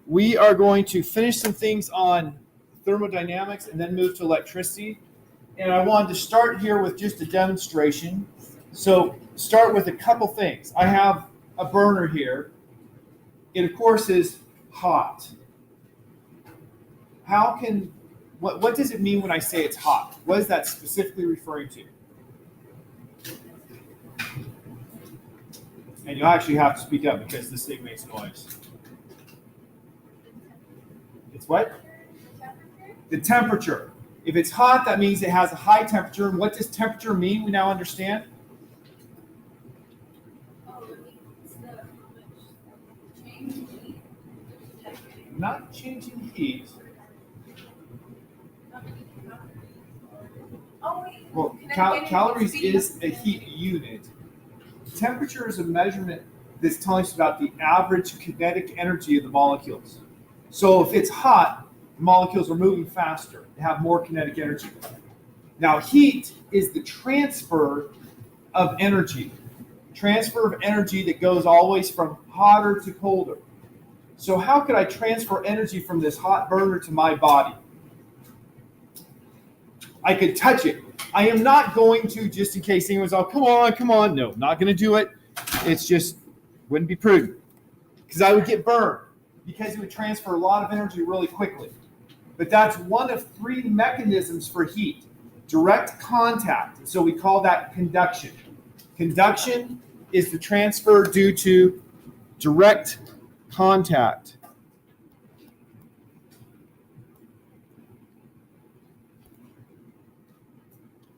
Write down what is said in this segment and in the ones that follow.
We are going to finish some things on thermodynamics and then move to electricity. And I wanted to start here with just a demonstration. So start with a couple things. I have a burner here. It, of course, is hot. What does it mean when I say it's hot? What is that specifically referring to? And you'll actually have to speak up because this thing makes noise. It's what? The temperature. If it's hot, that means it has a high temperature. And what does temperature mean? We now understand. Not changing heat. Well, calories is a heat unit. Temperature is a measurement that's telling us about the average kinetic energy of the molecules. So if it's hot, the molecules are moving faster. They have more kinetic energy. Now, heat is the transfer of energy. Transfer of energy that goes always from hotter to colder. So how could I transfer energy from this hot burner to my body? I could touch it. I am not going to, just in case anyone's all, come on. No, not going to do it. It's just, wouldn't be prudent. Because I would get burned. Because it would transfer a lot of energy really quickly. But that's one of three mechanisms for heat. Direct contact. So we call that conduction. Conduction is the transfer due to direct contact.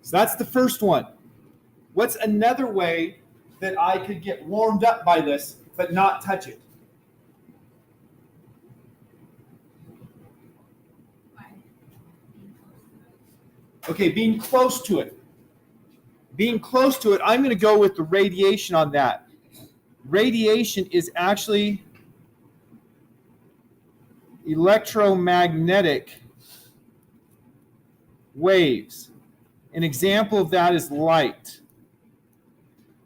So that's the first one. What's another way that I could get warmed up by this but not touch it? Okay, being close to it. Being close to it, I'm going to go with the radiation on that. Radiation is actually electromagnetic waves. An example of that is light.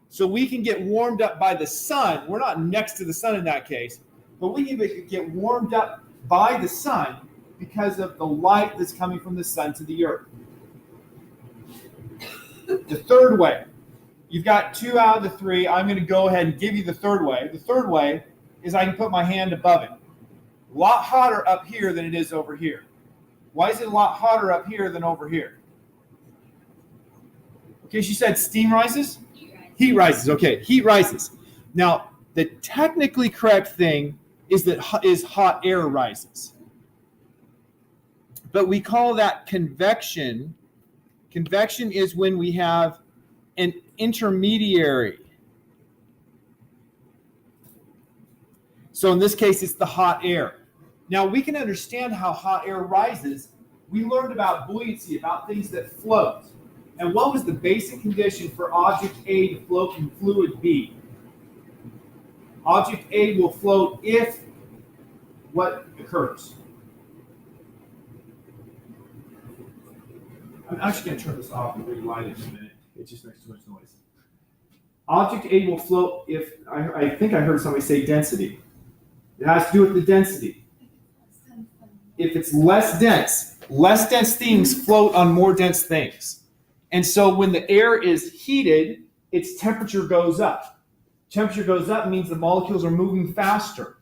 So we can get warmed up by the sun. We're not next to the sun in that case, but we can get warmed up by the sun because of the light that's coming from the sun to the earth. The third way, you've got 2 out of the 3. I'm going to go ahead and give you the third way. The third way is I can put my hand above it. A lot hotter up here than it is over here. Why is it a lot hotter up here than over here? Okay, she said steam rises? Heat rises. Okay, heat rises. Now, the technically correct thing is hot air rises. But we call that convection. Convection is when we have an intermediary. So in this case, it's the hot air. Now, we can understand how hot air rises. We learned about buoyancy, about things that float. And what was the basic condition for object A to float in fluid B? Object A will float if what occurs? I'm actually going to turn this off and relight it in a minute. It just makes too much noise. Object A will float if, I think I heard somebody say density. It has to do with the density. If it's less dense things float on more dense things. And so when the air is heated, its temperature goes up. Temperature goes up means the molecules are moving faster.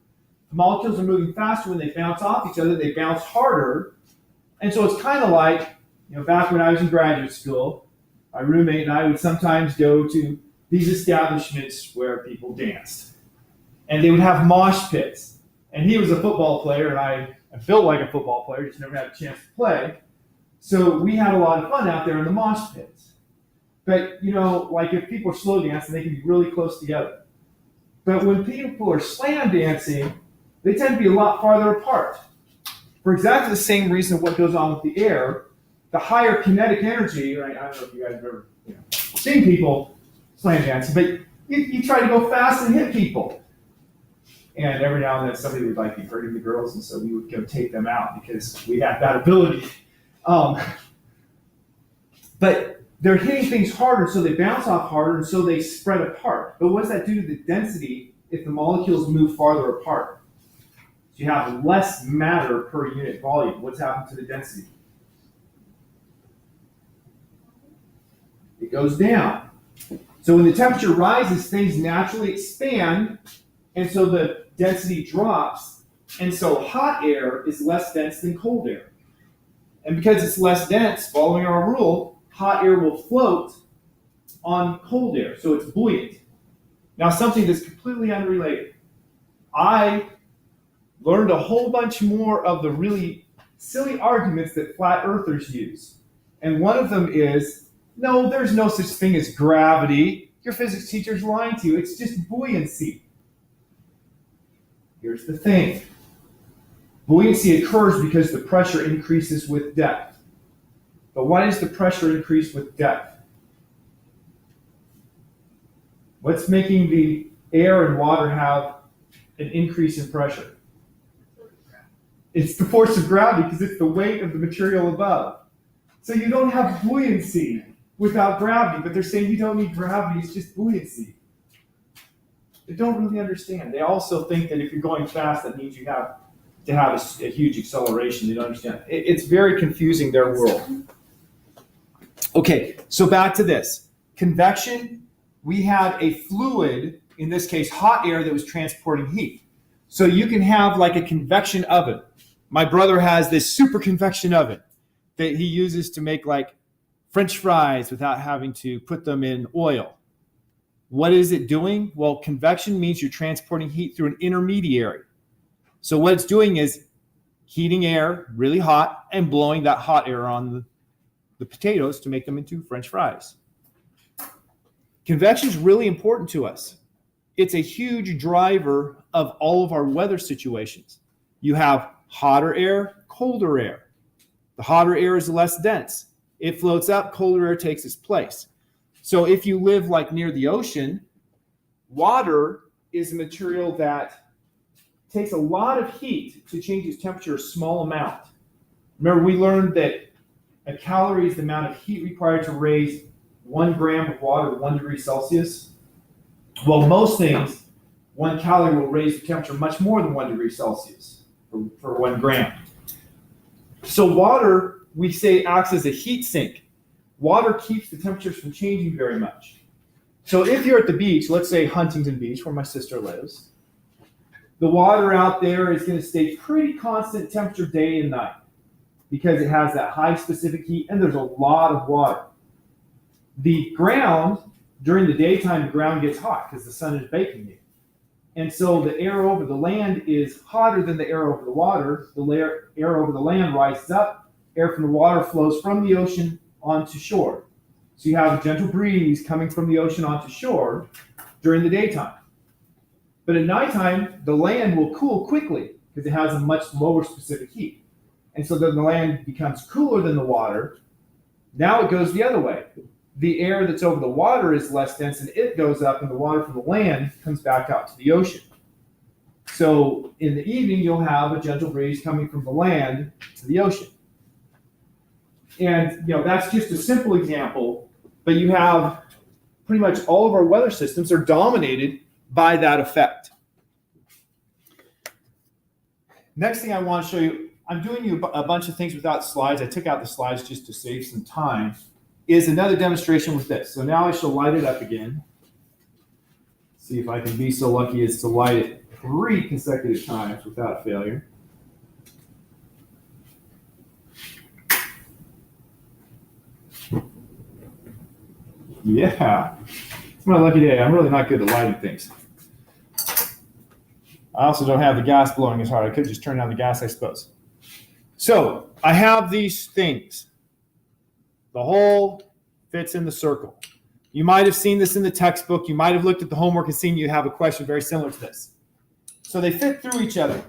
The molecules are moving faster when they bounce off each other, they bounce harder. And so it's kind of like, back when I was in graduate school, my roommate and I would sometimes go to these establishments where people danced. And they would have mosh pits. And he was a football player, and I felt like a football player, just never had a chance to play. So we had a lot of fun out there in the mosh pits. But, like if people are slow dancing, they can be really close together. But when people are slam dancing, they tend to be a lot farther apart. For exactly the same reason what goes on with the air, the higher kinetic energy, right? I don't know if you guys have ever seen people slam dancing, but you try to go fast and hit people. And every now and then somebody would be hurting the girls, and so we would go take them out because we had that ability. But they're hitting things harder, so they bounce off harder, and so they spread apart. But what does that do to the density if the molecules move farther apart? So you have less matter per unit volume. What's happened to the density? It goes down. So when the temperature rises, things naturally expand, and so the density drops, and so hot air is less dense than cold air. And because it's less dense, following our rule, hot air will float on cold air, so it's buoyant. Now, something that's completely unrelated. I learned a whole bunch more of the really silly arguments that flat earthers use. And one of them is, no, there's no such thing as gravity. Your physics teacher's lying to you. It's just buoyancy. Here's the thing. Buoyancy occurs because the pressure increases with depth. But why does the pressure increase with depth? What's making the air and water have an increase in pressure? It's the force of gravity because it's the weight of the material above. So you don't have buoyancy without gravity, but they're saying you don't need gravity, it's just buoyancy. They don't really understand. They also think that if you're going fast, that means you have to have a huge acceleration. They don't understand. It's very confusing, their world. Okay, so back to this. Convection, we have a fluid, in this case hot air, that was transporting heat. So you can have like a convection oven. My brother has this super convection oven that he uses to make like French fries without having to put them in oil. What is it doing? Well, convection means you're transporting heat through an intermediary. So what it's doing is heating air really hot and blowing that hot air on the potatoes to make them into French fries. Convection is really important to us. It's a huge driver of all of our weather situations. You have hotter air, colder air. The hotter air is less dense. It floats up, colder air takes its place. So if you live like near the ocean, water is a material that takes a lot of heat to change its temperature a small amount. Remember, we learned that a calorie is the amount of heat required to raise 1 gram of water to 1 degree Celsius. Well, most things, 1 calorie will raise the temperature much more than 1 degree Celsius for 1 gram. So water, we say, acts as a heat sink. Water keeps the temperatures from changing very much. So if you're at the beach, let's say Huntington Beach, where my sister lives, the water out there is going to stay pretty constant temperature day and night because it has that high specific heat and there's a lot of water. The ground, during the daytime, the ground gets hot because the sun is baking it. And so the air over the land is hotter than the air over the water. The air over the land rises up. Air from the water flows from the ocean onto shore. So you have a gentle breeze coming from the ocean onto shore during the daytime. But at nighttime, the land will cool quickly because it has a much lower specific heat. And so then the land becomes cooler than the water. Now it goes the other way. The air that's over the water is less dense and it goes up, and the water from the land comes back out to the ocean. So in the evening, you'll have a gentle breeze coming from the land to the ocean. And that's just a simple example, but you have pretty much all of our weather systems are dominated by that effect. Next thing I want to show you, I'm doing you a bunch of things without slides. I took out the slides just to save some time. Is another demonstration with this. So now I shall light it up again. See if I can be so lucky as to light it 3 consecutive times without failure. Yeah, it's my lucky day. I'm really not good at lighting things. I also don't have the gas blowing as hard. I could just turn down the gas, I suppose. So I have these things. The hole fits in the circle. You might have seen this in the textbook. You might have looked at the homework and seen you have a question very similar to this. So they fit through each other.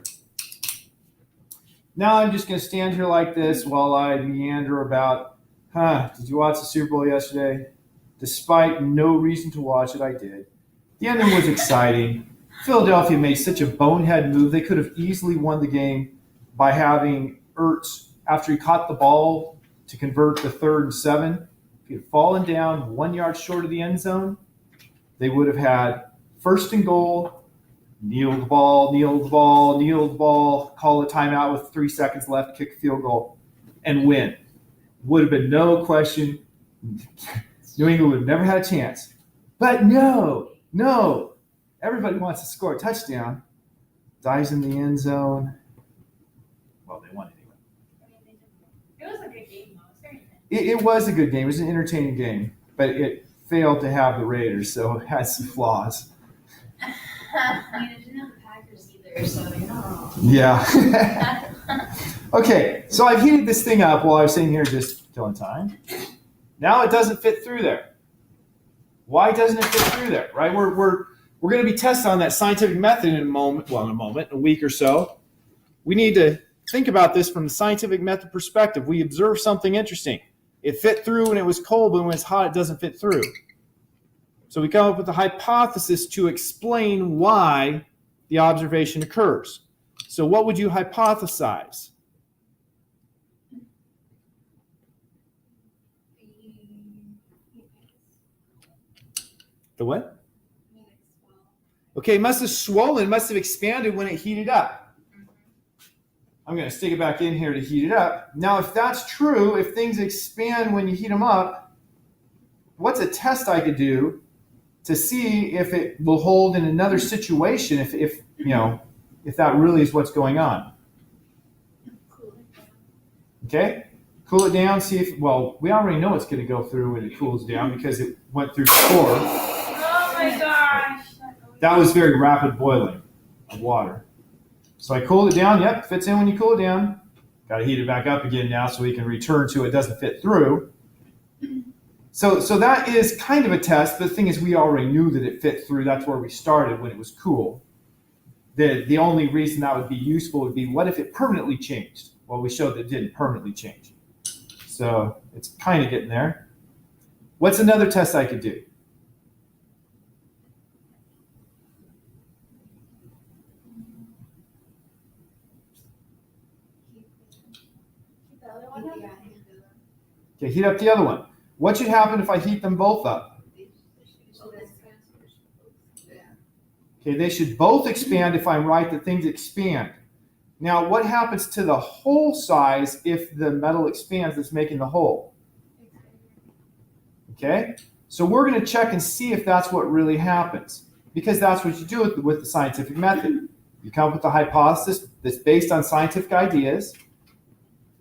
Now I'm just going to stand here like this while I meander about, did you watch the Super Bowl yesterday? Despite no reason to watch it, I did. The ending was exciting. Philadelphia made such a bonehead move. They could have easily won the game by having Ertz, after he caught the ball to convert the 3rd and 7, if he had fallen down 1 yard short of the end zone, they would have had 1st and goal, kneel the ball, kneel the ball, kneel the ball, call a timeout with 3 seconds left, kick a field goal, and win. Would have been no question. New England would have never had a chance. But no. Everybody wants to score a touchdown. Dives in the end zone. Well, they won anyway. It was a good game, though. It was a good game. It was an entertaining game. But it failed to have the Raiders, so it had some flaws. It didn't have the Packers either, so you know. Yeah. Okay, so I've heated this thing up while I was sitting here just killing time. Now it doesn't fit through there. Why doesn't it fit through there? Right? We're going to be tested on that scientific method in a moment, a week or so. We need to think about this from the scientific method perspective. We observe something interesting. It fit through when it was cold, but when it's hot, it doesn't fit through. So we come up with a hypothesis to explain why the observation occurs. So what would you hypothesize? The what? Okay, it must have swollen, it must have expanded when it heated up. I'm going to stick it back in here to heat it up. Now, if that's true, if things expand when you heat them up, what's a test I could do to see if it will hold in another situation, if that really is what's going on? Okay? Cool it down, see if, well, we already know it's going to go through when it cools down because it went through before. Oh my gosh. That was very rapid boiling of water. So I cooled it down. Yep, fits in when you cool it down. Got to heat it back up again now so we can return to it doesn't fit through. So that is kind of a test. But the thing is, we already knew that it fit through. That's where we started when it was cool. The only reason that would be useful would be, what if it permanently changed? Well, we showed that it didn't permanently change. So it's kind of getting there. What's another test I could do? Okay, heat up the other one. What should happen if I heat them both up? Okay, they should both expand if I'm right that things expand. Now, what happens to the hole size if the metal expands that's making the hole? Okay, so we're going to check and see if that's what really happens, because that's what you do with the scientific method. You come up with a hypothesis that's based on scientific ideas,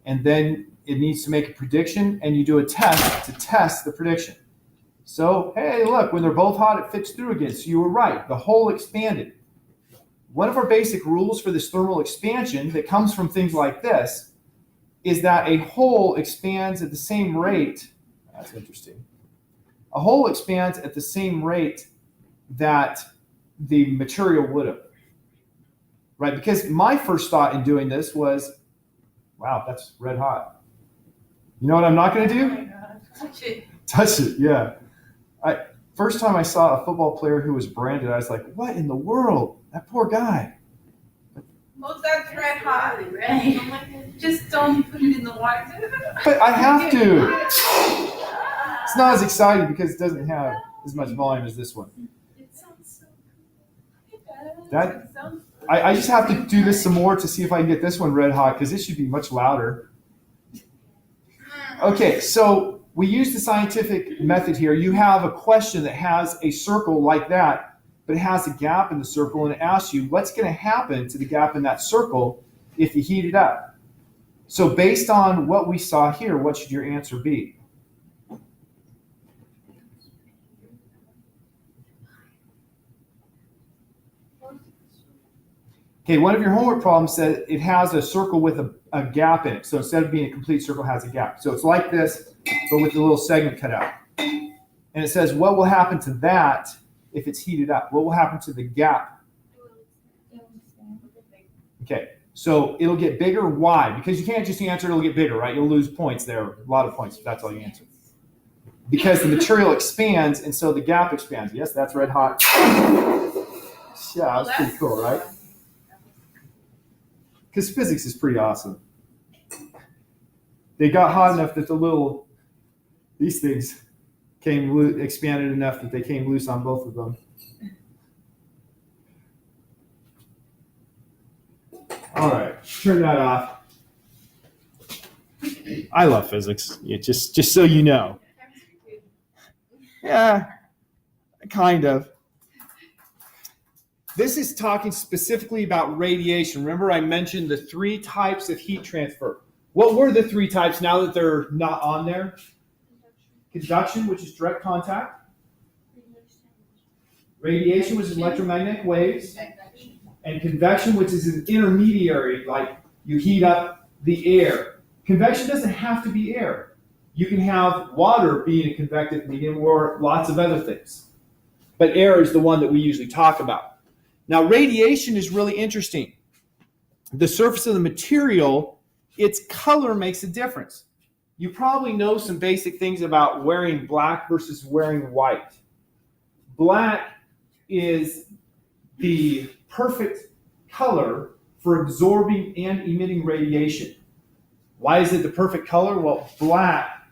and then it needs to make a prediction, and you do a test to test the prediction. So, hey, look, when they're both hot, it fits through again. So you were right. The hole expanded. One of our basic rules for this thermal expansion that comes from things like this is that a hole expands at the same rate. That's interesting. A hole expands at the same rate that the material would have. Right? Because my first thought in doing this was, wow, that's red hot. You know what I'm not going to do? Oh my God. Touch it. Touch it, yeah. First time I saw a football player who was branded, I was like, what in the world? That poor guy. Well, that's red hot. Right. Just don't put it in the water. But I have to. It's not as exciting because it doesn't have as much volume as this one. It sounds so cool. That, I just have to do this some more to see if I can get this one red hot, because this should be much louder. Okay, so we use the scientific method here. You have a question that has a circle like that, but it has a gap in the circle, and it asks you what's going to happen to the gap in that circle if you heat it up. So based on what we saw here, what should your answer be? Okay, one of your homework problems said it has a circle with a gap in it. So instead of being a complete circle, it has a gap. So it's like this, but with the little segment cut out. And it says, what will happen to that if it's heated up? What will happen to the gap? Okay, so it'll get bigger. Why? Because you can't just answer it'll get bigger, right? You'll lose points there, a lot of points if that's all you answer. Because the material expands, and so the gap expands. Yes, that's red hot. Yeah, that's pretty cool, right? Because physics is pretty awesome. They got hot enough that these things expanded enough that they came loose on both of them. All right, turn that off. I love physics. Just so you know. Yeah, kind of. This is talking specifically about radiation. Remember I mentioned the 3 types of heat transfer. What were the 3 types now that they're not on there? Conduction, which is direct contact. Radiation, which is electromagnetic waves. And convection, which is an intermediary, like you heat up the air. Convection doesn't have to be air. You can have water being a convective medium or lots of other things. But air is the one that we usually talk about. Now, radiation is really interesting. The surface of the material, its color makes a difference. You probably know some basic things about wearing black versus wearing white. Black is the perfect color for absorbing and emitting radiation. Why is it the perfect color? Well, black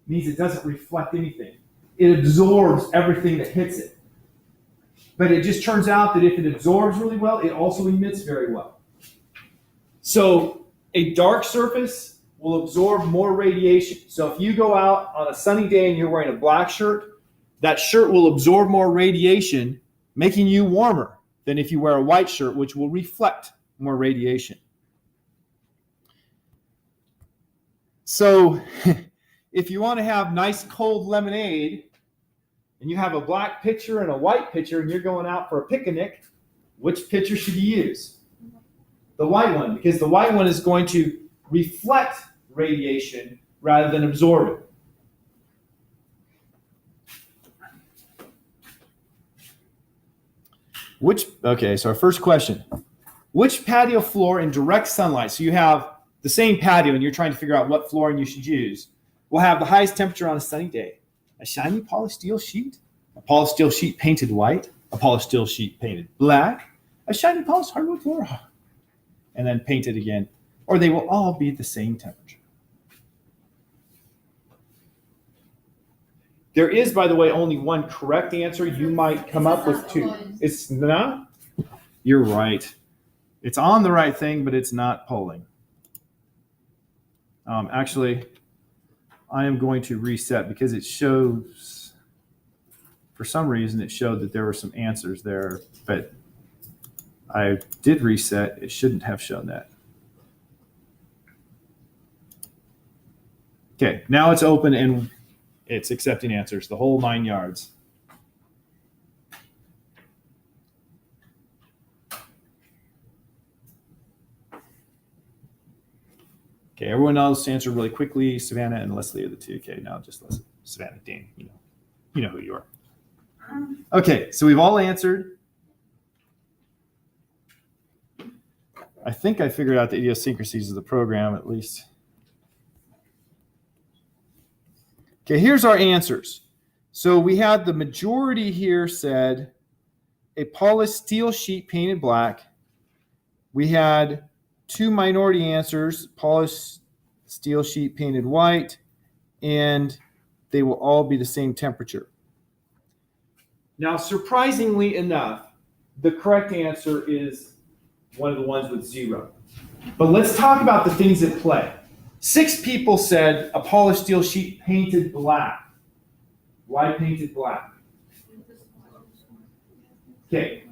means it doesn't reflect anything. It absorbs everything that hits it. But it just turns out that if it absorbs really well, it also emits very well. So a dark surface will absorb more radiation. So if you go out on a sunny day and you're wearing a black shirt, that shirt will absorb more radiation, making you warmer than if you wear a white shirt, which will reflect more radiation. So if you want to have nice cold lemonade, and you have a black pitcher and a white pitcher, and you're going out for a picnic, which pitcher should you use? The white one, because the white one is going to reflect radiation rather than absorb it. Okay, so our first question. Which patio floor in direct sunlight, so you have the same patio and you're trying to figure out what flooring you should use, will have the highest temperature on a sunny day? A shiny polished steel sheet, a polished steel sheet painted white, a polished steel sheet painted black, a shiny polished hardwood floor, and then painted again, or they will all be the same temperature. There is, by the way, only one correct answer. You might come up with 2. It's not? You're right. It's on the right thing, but it's not polling. Actually, I am going to reset because it shows, for some reason, it showed that there were some answers there, but I did reset. It shouldn't have shown that. Okay, now it's open and it's accepting answers, the whole 9 yards. Okay, everyone else answer really quickly. Savannah and Leslie are the 2. Okay, now just Leslie. Savannah, Dan, you know who you are. Okay, so we've all answered. I think I figured out the idiosyncrasies of the program at least. Okay, here's our answers. So we had the majority here said a polished steel sheet painted black. We had 2 minority answers, polished steel sheet painted white, and they will all be the same temperature. Now, surprisingly enough, the correct answer is one of the ones with 0. But let's talk about the things at play. 6 people said a polished steel sheet painted black. Why painted black? Okay,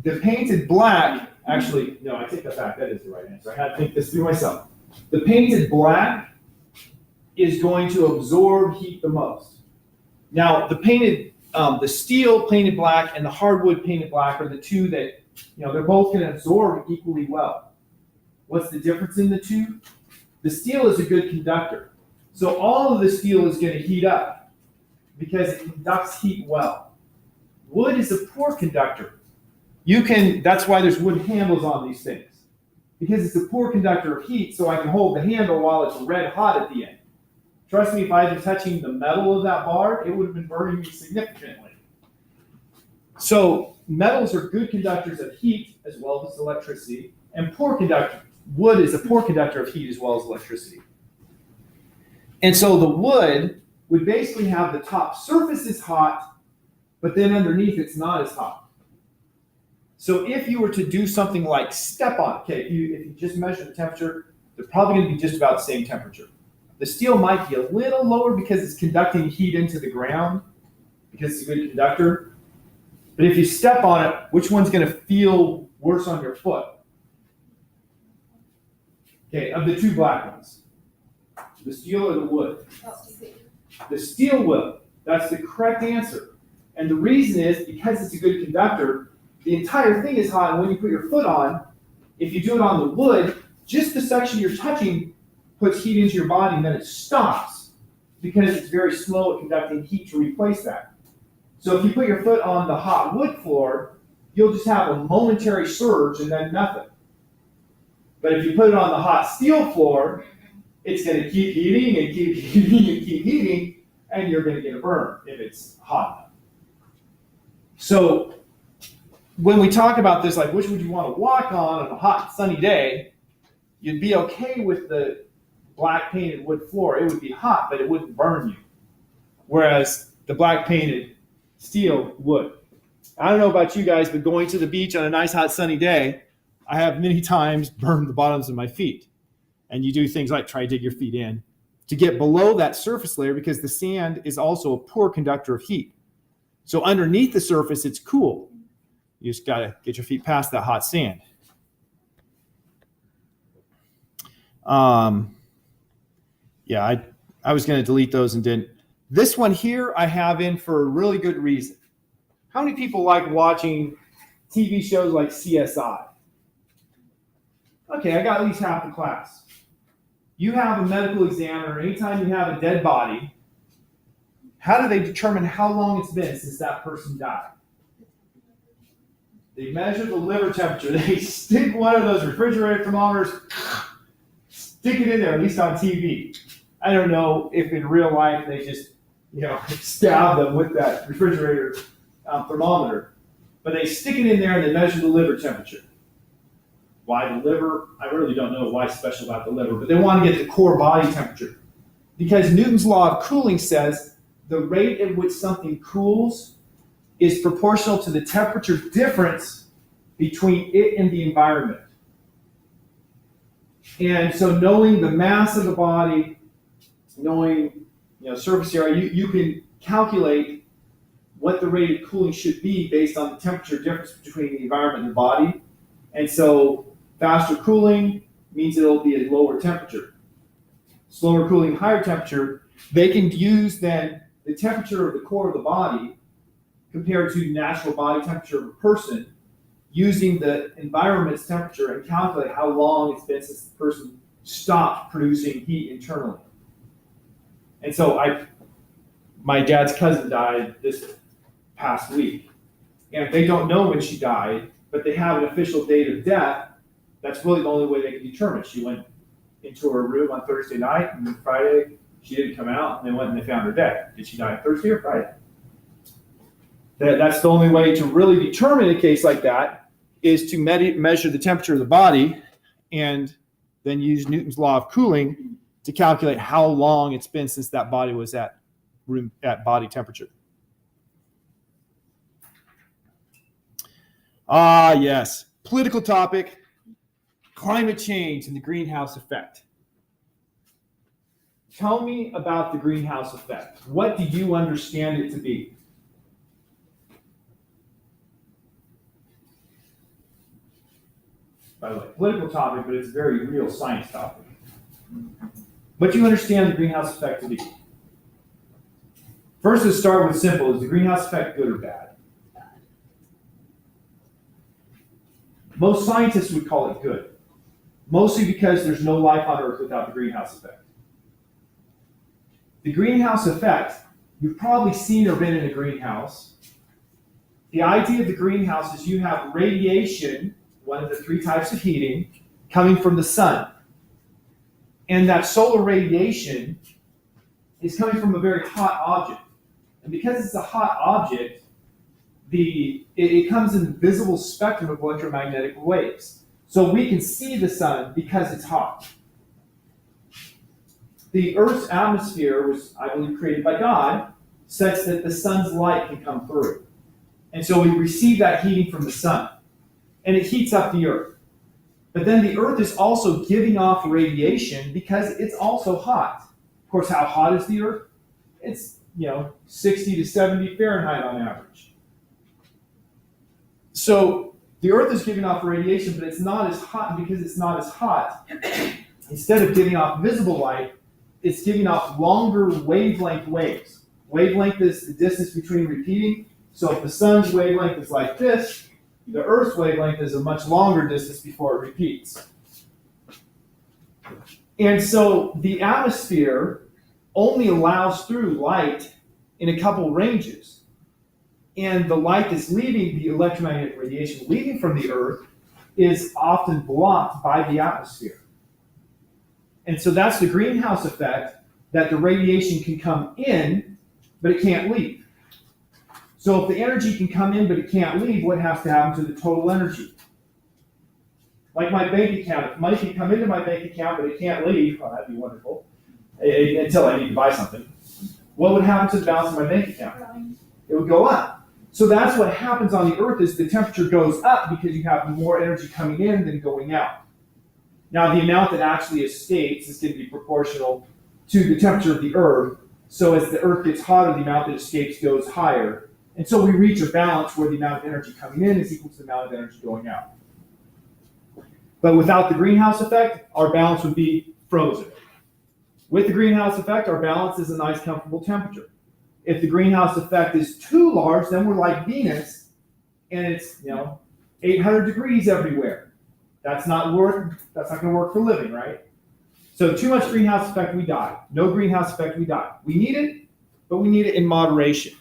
the painted black, actually, no, I take that back. That is the right answer. I had to think this through myself. The painted black is going to absorb heat the most. Now, the steel painted black and the hardwood painted black are the 2 that, they're both going to absorb equally well. What's the difference in the 2? The steel is a good conductor. So all of the steel is going to heat up because it conducts heat well. Wood is a poor conductor. That's why there's wood handles on these things, because it's a poor conductor of heat, so I can hold the handle while it's red hot at the end. Trust me, if I had been touching the metal of that bar, it would have been burning me significantly. So metals are good conductors of heat as well as electricity, and poor conductors. Wood is a poor conductor of heat as well as electricity. And so the wood would basically have the top surface is hot, but then underneath it's not as hot. So if you were to do something like step on, okay, if you just measure the temperature, they're probably going to be just about the same temperature. The steel might be a little lower because it's conducting heat into the ground, because it's a good conductor. But if you step on it, which one's going to feel worse on your foot? Okay, of the two black ones, the steel or the wood? The steel will. That's the correct answer. And the reason is because it's a good conductor, the entire thing is hot, and when you put your foot on, if you do it on the wood, just the section you're touching puts heat into your body, and then it stops because it's very slow at conducting heat to replace that. So if you put your foot on the hot wood floor, you'll just have a momentary surge and then nothing. But if you put it on the hot steel floor, it's going to keep heating and keep heating and keep heating, and you're going to get a burn if it's hot enough. So when we talk about this, like which would you want to walk on a hot sunny day, you'd be okay with the black painted wood floor. It would be hot, but it wouldn't burn you. Whereas the black painted steel would. I don't know about you guys, but going to the beach on a nice hot sunny day, I have many times burned the bottoms of my feet. And you do things like try to dig your feet in to get below that surface layer, because the sand is also a poor conductor of heat. So underneath the surface, it's cool. You just got to get your feet past that hot sand. Yeah, I was going to delete those and didn't. This one here I have in for a really good reason. How many people like watching TV shows like CSI? Okay, I got at least half the class. You have a medical examiner. Anytime you have a dead body, how do they determine how long it's been since that person died? They measure the liver temperature. They stick one of those refrigerator thermometers, stick it in there, at least on TV. I don't know if in real life they just, stab them with that refrigerator thermometer. But they stick it in there and they measure the liver temperature. Why the liver? I really don't know why it's special about the liver, but they want to get the core body temperature. Because Newton's law of cooling says the rate at which something cools is proportional to the temperature difference between it and the environment. And so knowing the mass of the body, knowing surface area, you can calculate what the rate of cooling should be based on the temperature difference between the environment and the body. And so faster cooling means it'll be a lower temperature. Slower cooling, higher temperature, they can use then the temperature of the core of the body compared to natural body temperature of a person, using the environment's temperature and calculate how long it's been since the person stopped producing heat internally. And so my dad's cousin died this past week. And they don't know when she died, but they have an official date of death. That's really the only way they can determine. She went into her room on Thursday night, and then Friday she didn't come out, and they went and they found her dead. Did she die Thursday or Friday? That's the only way to really determine a case like that, is to measure the temperature of the body and then use Newton's law of cooling to calculate how long it's been since that body was at body temperature. Yes. Political topic, climate change and the greenhouse effect. Tell me about the greenhouse effect. What do you understand it to be? By the way, political topic, but it's a very real science topic. What do you understand the greenhouse effect to be? First, let's start with simple. Is the greenhouse effect good or bad? Most scientists would call it good, mostly because there's no life on Earth without the greenhouse effect. The greenhouse effect, you've probably seen or been in a greenhouse. The idea of the greenhouse is you have radiation, one of the three types of heating, coming from the sun. And that solar radiation is coming from a very hot object. And because it's a hot object, it comes in the visible spectrum of electromagnetic waves. So we can see the sun because it's hot. The Earth's atmosphere was, I believe, created by God, such that the sun's light can come through. And so we receive that heating from the sun. and it heats up the Earth. But then the Earth is also giving off radiation because it's also hot. Of course, how hot is the Earth? It's 60 to 70 Fahrenheit on average. So the Earth is giving off radiation, but it's not as hot. Because it's not as hot, instead of giving off visible light, it's giving off longer wavelength waves. Wavelength is the distance between repeating. So if the sun's wavelength is like this, the Earth's wavelength is a much longer distance before it repeats. And so the atmosphere only allows through light in a couple ranges. And the light that's leaving, the electromagnetic radiation leaving from the Earth, is often blocked by the atmosphere. And so that's the greenhouse effect, that the radiation can come in, but it can't leave. So if the energy can come in, but it can't leave, what has to happen to the total energy? Like my bank account. If money can come into my bank account, but it can't leave, well, that'd be wonderful, until I need to buy something. What would happen to the balance of my bank account? It would go up. So that's what happens on the Earth, is the temperature goes up because you have more energy coming in than going out. Now, the amount that actually escapes is going to be proportional to the temperature of the Earth. So as the Earth gets hotter, the amount that escapes goes higher. And so we reach a balance where the amount of energy coming in is equal to the amount of energy going out. But without the greenhouse effect, our balance would be frozen. With the greenhouse effect, our balance is a nice, comfortable temperature. If the greenhouse effect is too large, then we're like Venus, and it's 800 degrees everywhere. That's not going to work for living, right? So too much greenhouse effect, we die. No greenhouse effect, we die. We need it, but we need it in moderation.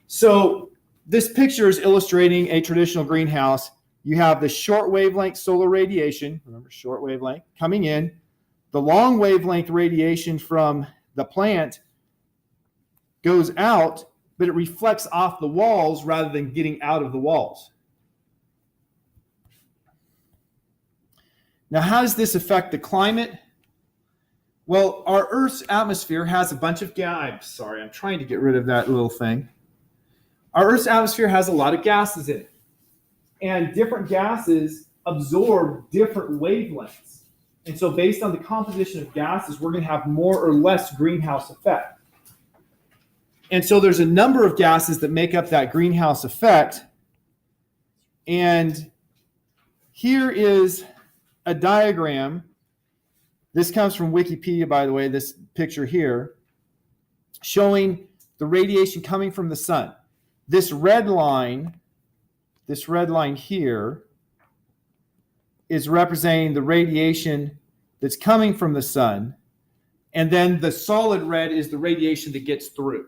So this picture is illustrating a traditional greenhouse. You have the short wavelength solar radiation, remember short wavelength, coming in. The long wavelength radiation from the plant goes out, but it reflects off the walls rather than getting out of the walls. Now, how does this affect the climate? Well, our Earth's atmosphere has a bunch of gas. I'm trying to get rid of that little thing. Our Earth's atmosphere has a lot of gases in it. And different gases absorb different wavelengths. And so based on the composition of gases, we're going to have more or less greenhouse effect. And so there's a number of gases that make up that greenhouse effect. And here is a diagram. This comes from Wikipedia, by the way, this picture here, showing the radiation coming from the sun. This red line here is representing the radiation that's coming from the sun. And then the solid red is the radiation that gets through.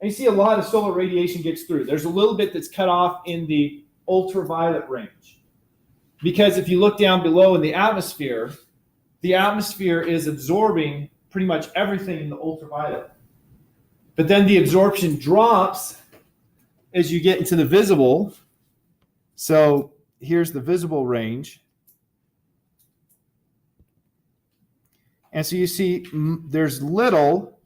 And you see a lot of solar radiation gets through. There's a little bit that's cut off in the ultraviolet range. Because if you look down below in the atmosphere is absorbing pretty much everything in the ultraviolet. But then the absorption drops as you get into the visible. So here's the visible range. And so you see there's little,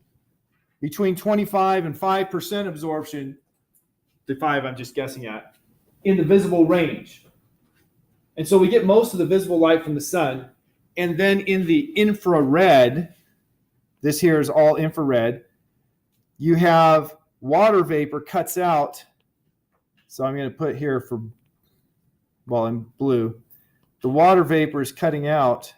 between 25 and 5% absorption, the 5 I'm just guessing at, in the visible range. And so we get most of the visible light from the sun. And then in the infrared, this here is all infrared, you have water vapor cuts out. So I'm going to put here in blue. The water vapor is cutting out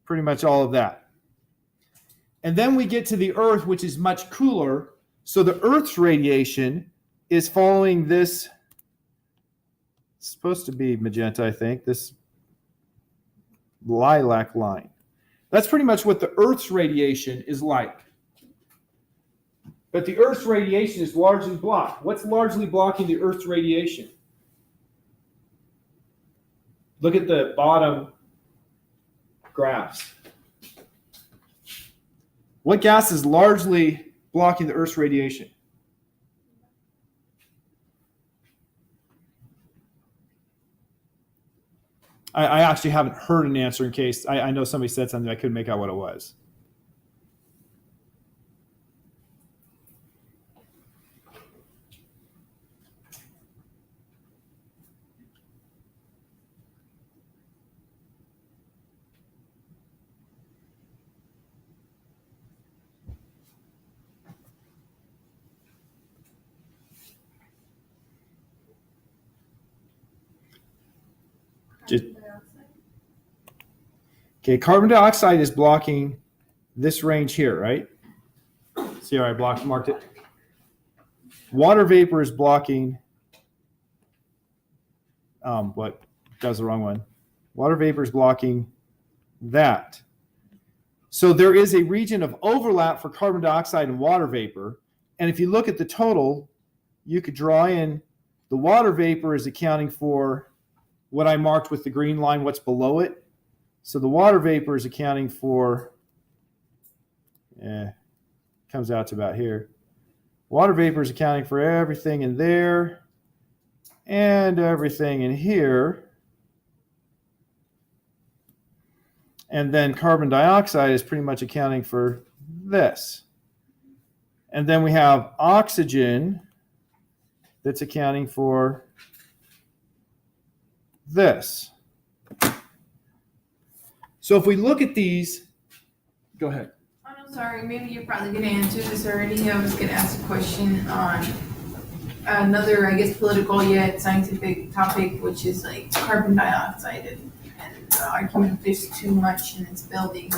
pretty much all of that. And then we get to the Earth, which is much cooler. So the Earth's radiation is following this, it's supposed to be magenta, I think, this lilac line. That's pretty much what the Earth's radiation is like. But the Earth's radiation is largely blocked. What's largely blocking the Earth's radiation? Look at the bottom graphs. What gas is largely blocking the Earth's radiation? I actually haven't heard an answer in case I know somebody said something I couldn't make out what it was. Okay, carbon dioxide is blocking this range here, right? See how I marked it? Water vapor is blocking, that was the wrong one. Water vapor is blocking that. So there is a region of overlap for carbon dioxide and water vapor. And if you look at the total, you could draw in the water vapor is accounting for what I marked with the green line, what's below it. So the water vapor is accounting for, comes out to about here. Water vapor is accounting for everything in there and everything in here. And then carbon dioxide is pretty much accounting for this. And then we have oxygen that's accounting for this. So if we look at these, go ahead. Oh, no, sorry. Maybe you're probably going to answer this already. I was going to ask a question on another, I guess, political yet scientific topic, which is like carbon dioxide and the argument if there's too much and it's building.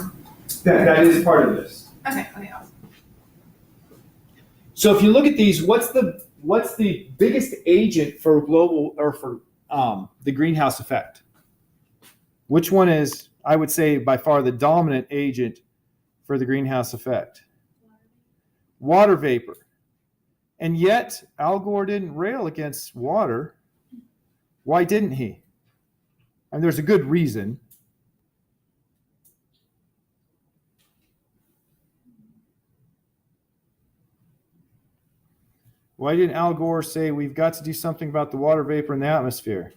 That is part of this. Okay, awesome. So if you look at these, what's the biggest agent for global or for the greenhouse effect? Which one is, I would say, by far the dominant agent for the greenhouse effect? Water vapor. And yet, Al Gore didn't rail against water. Why didn't he? And there's a good reason. Why didn't Al Gore say we've got to do something about the water vapor in the atmosphere?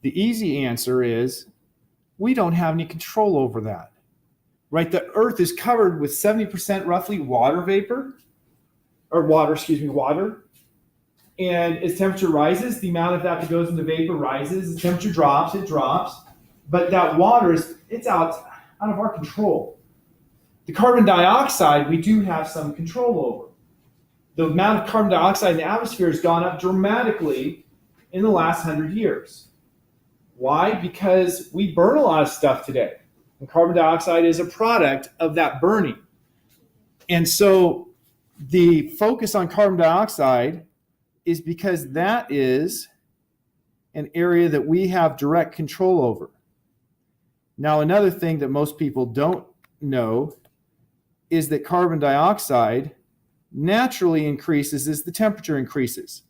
The easy answer is we don't have any control over that, right? The earth is covered with 70% roughly water. And as temperature rises, the amount of that goes into vapor rises. As temperature drops, it drops. But that water it's out of our control. The carbon dioxide, we do have some control over. The amount of carbon dioxide in the atmosphere has gone up dramatically in the last 100 years. Why? Because we burn a lot of stuff today. And carbon dioxide is a product of that burning. And so the focus on carbon dioxide is because that is an area that we have direct control over. Now, another thing that most people don't know is that carbon dioxide naturally increases as the temperature increases.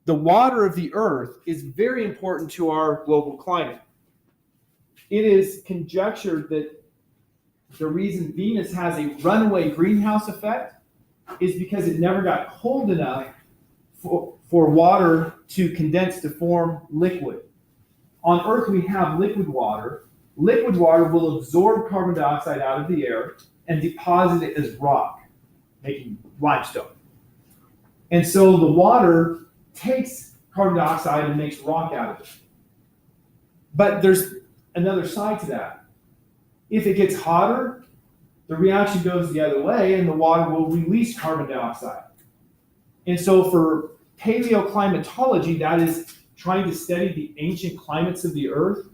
The water of the earth is very important to our global climate. It is conjectured that the reason Venus has a runaway greenhouse effect is because it never got cold enough for water to condense to form liquid. On Earth, we have liquid water. Liquid water will absorb carbon dioxide out of the air and deposit it as rock, making limestone. And so the water takes carbon dioxide and makes rock out of it. But there's another side to that. If it gets hotter, the reaction goes the other way and the water will release carbon dioxide. And so for paleoclimatology, that is trying to study the ancient climates of the earth,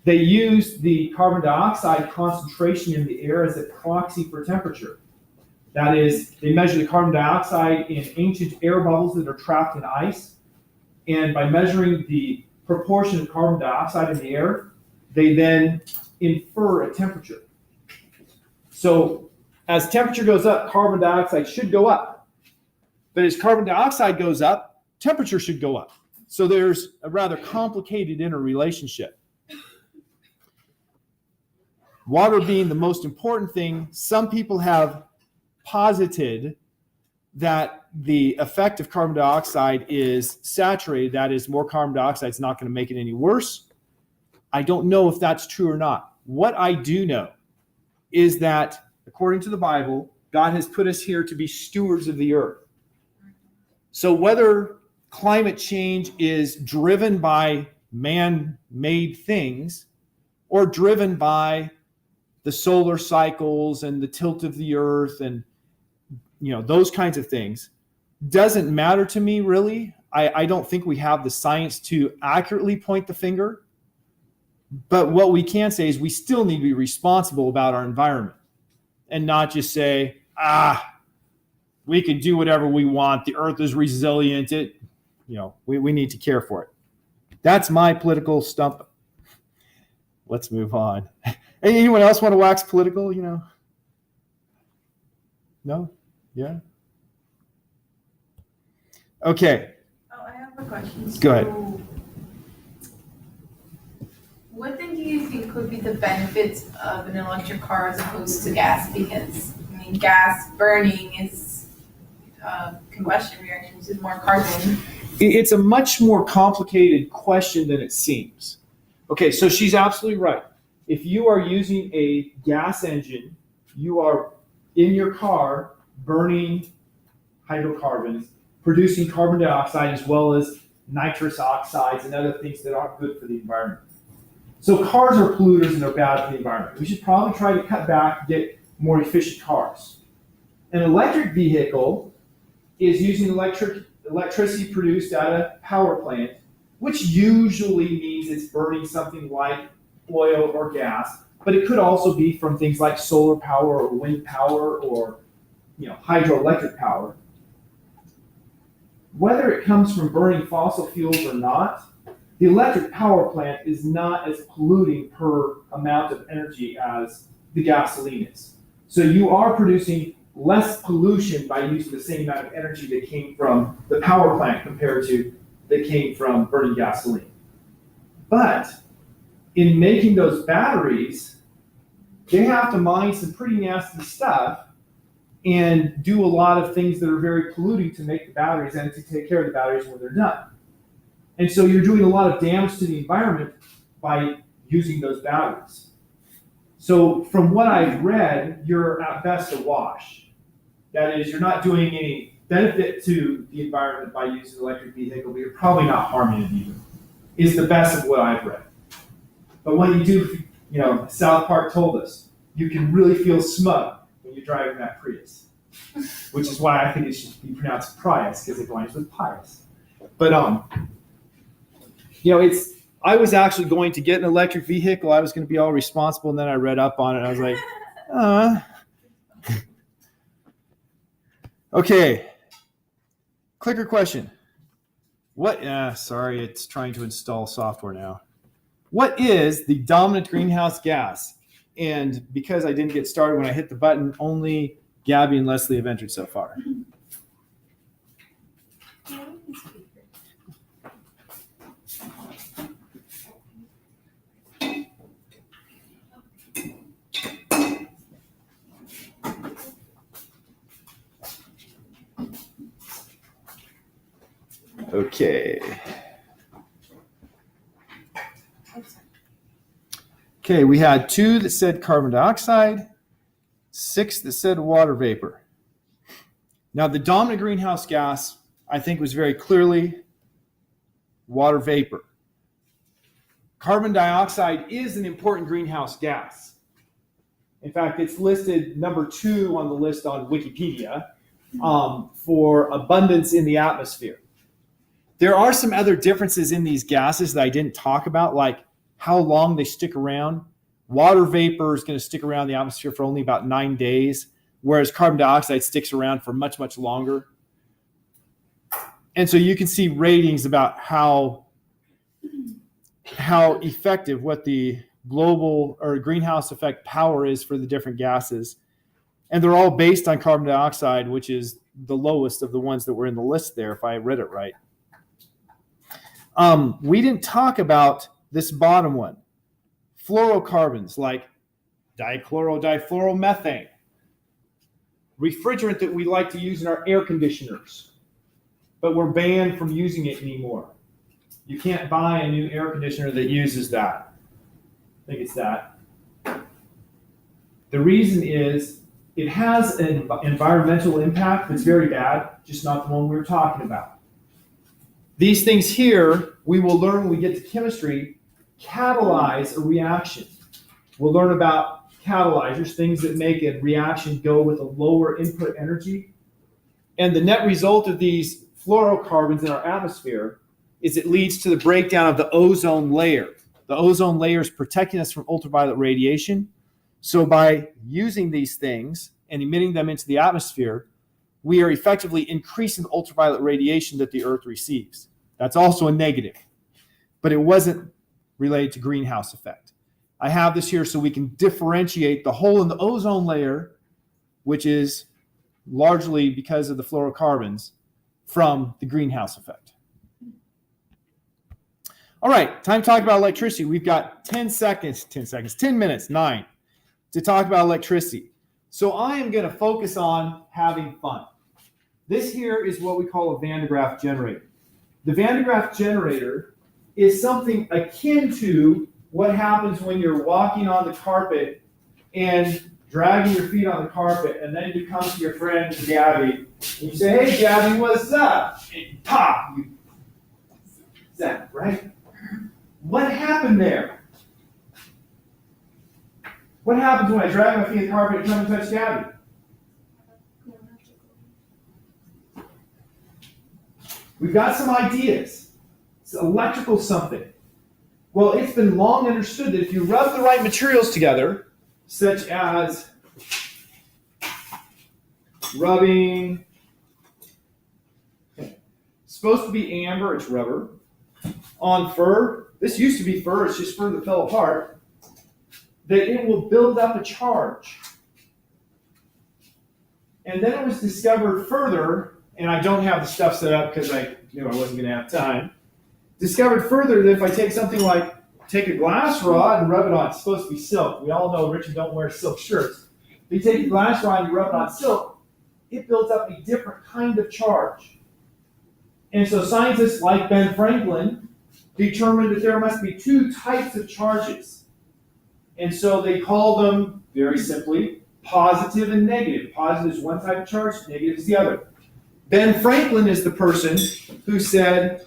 they use the carbon dioxide concentration in the air as a proxy for temperature. That is, they measure the carbon dioxide in ancient air bubbles that are trapped in ice. And by measuring the proportion of carbon dioxide in the air, they then infer a temperature. So as temperature goes up, carbon dioxide should go up. But as carbon dioxide goes up, temperature should go up. So there's a rather complicated interrelationship. Water being the most important thing, some people have posited that the effect of carbon dioxide is saturated. That is, more carbon dioxide is not going to make it any worse. I don't know if that's true or not. What I do know is that, according to the Bible, God has put us here to be stewards of the earth. So whether climate change is driven by man-made things or driven by the solar cycles and the tilt of the earth and, those kinds of things. Doesn't matter to me, really. I don't think we have the science to accurately point the finger. But what we can say is we still need to be responsible about our environment and not just say, we can do whatever we want. The earth is resilient. We need to care for it. That's my political stump. Let's move on. Anyone else want to wax political, No? Yeah? Okay. Oh, I have a question. Go ahead. What then do you think could be the benefits of an electric car as opposed to gas? Because, gas burning is combustion reactions is more carbon. It's a much more complicated question than it seems. Okay, so she's absolutely right. If you are using a gas engine, you are in your car burning hydrocarbons, producing carbon dioxide as well as nitrous oxides and other things that aren't good for the environment. So cars are polluters and they're bad for the environment. We should probably try to cut back, get more efficient cars. An electric vehicle is using electricity produced at a power plant, which usually means it's burning something like oil or gas, but it could also be from things like solar power or wind power or hydroelectric power. Whether it comes from burning fossil fuels or not, the electric power plant is not as polluting per amount of energy as the gasoline is. So you are producing less pollution by using the same amount of energy that came from the power plant compared to that came from burning gasoline. But in making those batteries, they have to mine some pretty nasty stuff and do a lot of things that are very polluting to make the batteries and to take care of the batteries when they're done. And so you're doing a lot of damage to the environment by using those batteries. So from what I've read, you're at best a wash. That is, you're not doing any benefit to the environment by using an electric vehicle, but you're probably not harming it either, is the best of what I've read. But when you do, South Park told us, you can really feel smug when you're driving that Prius, which is why I think it should be pronounced Prius, because it rhymes with pious. But, I was actually going to get an electric vehicle. I was going to be all responsible, and then I read up on it, and I was like, Okay. Clicker question. Sorry, it's trying to install software now. What is the dominant greenhouse gas? And because I didn't get started when I hit the button, only Gabby and Leslie have entered so far. Okay, we had 2 that said carbon dioxide, 6 that said water vapor. Now, the dominant greenhouse gas, I think, was very clearly water vapor. Carbon dioxide is an important greenhouse gas. In fact, it's listed number 2 on the list on Wikipedia for abundance in the atmosphere. There are some other differences in these gases that I didn't talk about, like how long they stick around. Water vapor is going to stick around the atmosphere for only about 9 days, whereas carbon dioxide sticks around for much, much longer. And so you can see ratings about how effective what the global or greenhouse effect power is for the different gases. And they're all based on carbon dioxide, which is the lowest of the ones that were in the list there, if I read it right. We didn't talk about this bottom one. Fluorocarbons like dichloromethane, refrigerant that we like to use in our air conditioners, but we're banned from using it anymore. You can't buy a new air conditioner that uses that. I think it's that. The reason is it has an environmental impact that's very bad, just not the one we were talking about. These things here, we will learn when we get to chemistry, catalyze a reaction. We'll learn about catalyzers, things that make a reaction go with a lower input energy. And the net result of these fluorocarbons in our atmosphere is it leads to the breakdown of the ozone layer. The ozone layer is protecting us from ultraviolet radiation. So by using these things and emitting them into the atmosphere, we are effectively increasing the ultraviolet radiation that the Earth receives. That's also a negative, but it wasn't related to greenhouse effect. I have this here so we can differentiate the hole in the ozone layer, which is largely because of the fluorocarbons, from the greenhouse effect. All right, time to talk about electricity. We've got 10 minutes, 9, to talk about electricity. So I am going to focus on having fun. This here is what we call a Van de Graaff generator. The Van de Graaff generator is something akin to what happens when you're walking on the carpet and dragging your feet on the carpet, and then you come to your friend Gabby, and you say, "Hey, Gabby, what's up?" And pop, you zap, right? What happened there? What happens when I drag my feet on the carpet and come and touch Gabby? We've got some ideas. It's electrical something. Well, it's been long understood that if you rub the right materials together, such as rubbing, it's supposed to be amber, it's rubber, on fur, this used to be fur, it's just fur that fell apart, that it will build up a charge. And then it was discovered further, and I don't have the stuff set up because I knew I wasn't going to have time, discovered further that if I take a glass rod and rub it on, it's supposed to be silk. We all know Richard don't wear silk shirts. If you take a glass rod and you rub it on silk, it builds up a different kind of charge. And so scientists like Ben Franklin determined that there must be two types of charges. And so they call them, very simply, positive and negative. Positive is one type of charge, negative is the other. Ben Franklin is the person who said,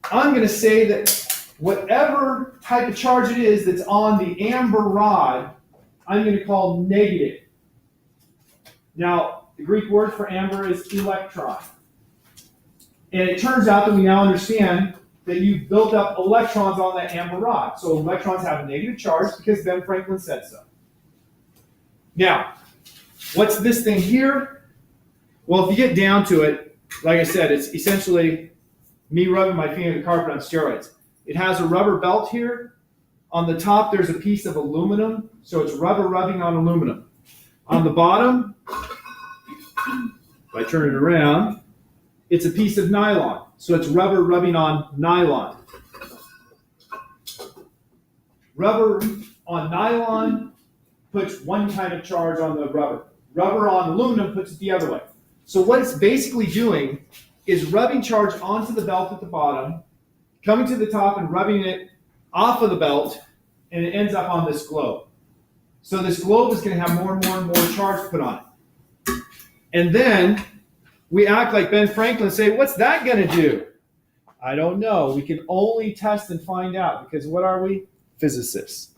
I'm going to say that whatever type of charge it is that's on the amber rod, I'm going to call negative. Now, the Greek word for amber is electron. And it turns out that we now understand that you've built up electrons on that amber rod. So electrons have a negative charge because Ben Franklin said so. Now, what's this thing here? Well, if you get down to it, like I said, it's essentially me rubbing my feet on the carpet on steroids. It has a rubber belt here. On the top, there's a piece of aluminum, so it's rubber rubbing on aluminum. On the bottom, if I turn it around, it's a piece of nylon, so it's rubber rubbing on nylon. Rubber on nylon puts one kind of charge on the rubber. Rubber on aluminum puts it the other way. So what it's basically doing is rubbing charge onto the belt at the bottom, coming to the top and rubbing it off of the belt, and it ends up on this globe. So this globe is going to have more and more and more charge put on it. And then we act like Ben Franklin, say, what's that going to do? I don't know. We can only test and find out because what are we? Physicists.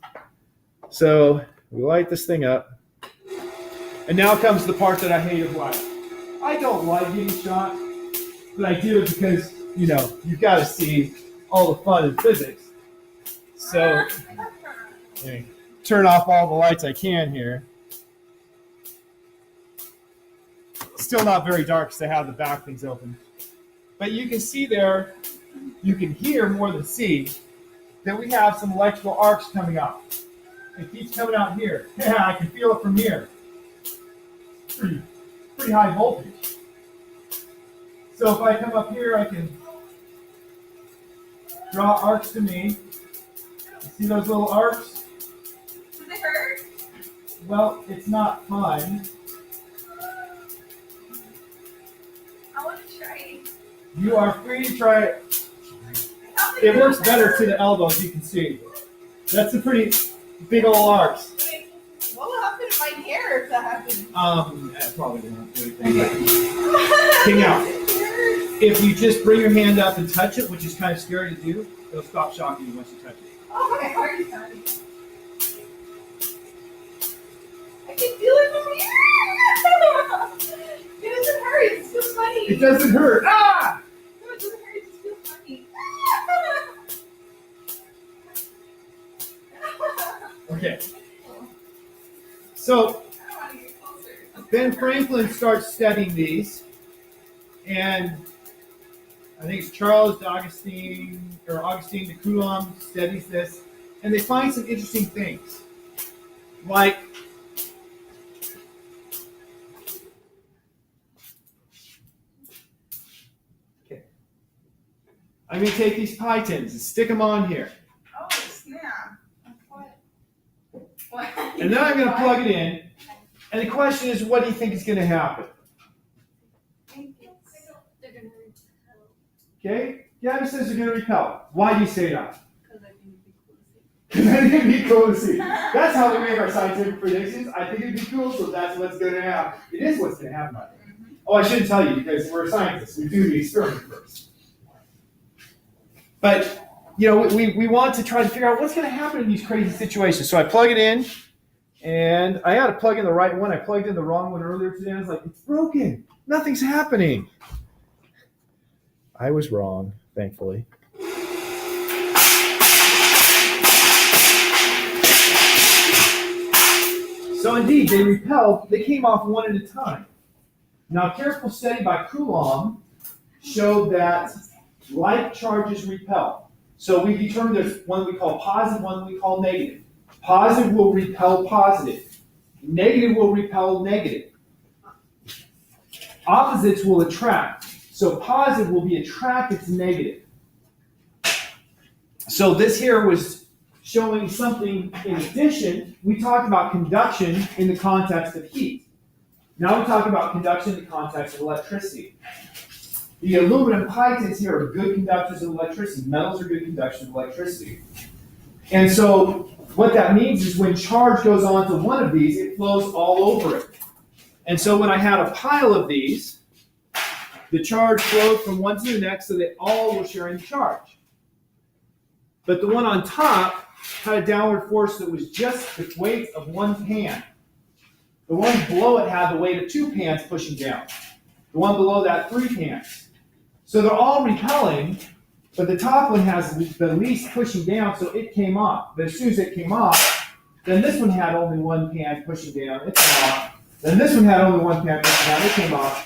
So we light this thing up. And now comes the part that I hate of life. I don't like getting shot, but I do it because, you've got to see all the fun in physics. So, turn off all the lights I can here. Still not very dark because I have the back things open. But you can see there, you can hear more than see, that we have some electrical arcs coming out. It keeps coming out here. Yeah, I can feel it from here. Pretty high voltage. So if I come up here, I can draw arcs to me. See those little arcs? Does it hurt? Well, it's not fun. I want to try it. You are free to try it. It works better to the elbow, as you can see. That's a pretty big old arcs. Wait, what will happen to my hair if that happens? Probably won't do anything. Okay, now, if you just bring your hand up and touch it, which is kind of scary to do, it'll stop shocking you once you touch it. Oh, my heart is dying. It doesn't hurt. Ah! No, it doesn't hurt. It just feels funny. Okay. So I don't want to get closer. Ben Franklin starts studying these, and I think it's Charles Augustine de Coulomb studies this, and they find some interesting things. Like, okay, I'm going to take these pie tins and stick them on here. Oh, snap. What? What? And then I'm going to plug it in. And the question is, what do you think is going to happen? They're going to repel. Okay? Gabby says they're going to repel. Why do you say that? Because I think it'd be cool to see. Because I think it'd be cool to see. That's how we make our scientific predictions. I think it'd be cool, so that's what's going to happen. It is what's going to happen, by the way. Oh, I shouldn't tell you because we're scientists. We do the experiment first. But, you know, we want to try to figure out what's going to happen in these crazy situations. So I plug it in, and I had to plug in the right one. I plugged in the wrong one earlier today. I was like, it's broken. Nothing's happening. I was wrong, thankfully. So indeed, they repelled. They came off one at a time. Now, a careful study by Coulomb showed that like charges repel. So we determined there's one we call positive, one we call negative. Positive will repel positive. Negative will repel negative. Opposites will attract. So positive will be attracted to negative. So this here was showing something in addition. We talked about conduction in the context of heat. Now we talk about conduction in the context of electricity. The aluminum pie tins here are good conductors of electricity. Metals are good conductors of electricity. And so what that means is when charge goes onto one of these, it flows all over it. And so when I had a pile of these, the charge flowed from one to the next, so they all were sharing the charge. But the one on top had a downward force that was just the weight of one pan. The one below it had the weight of two pans pushing down. The one below that, 3 pans. So they're all repelling, but the top one has the least pushing down, so it came off. But as soon as it came off, then this one had only 1 pan pushing down, it came off. Then this one had only 1 pan pushing down, it came off.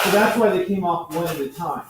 So that's why they came off one at a time.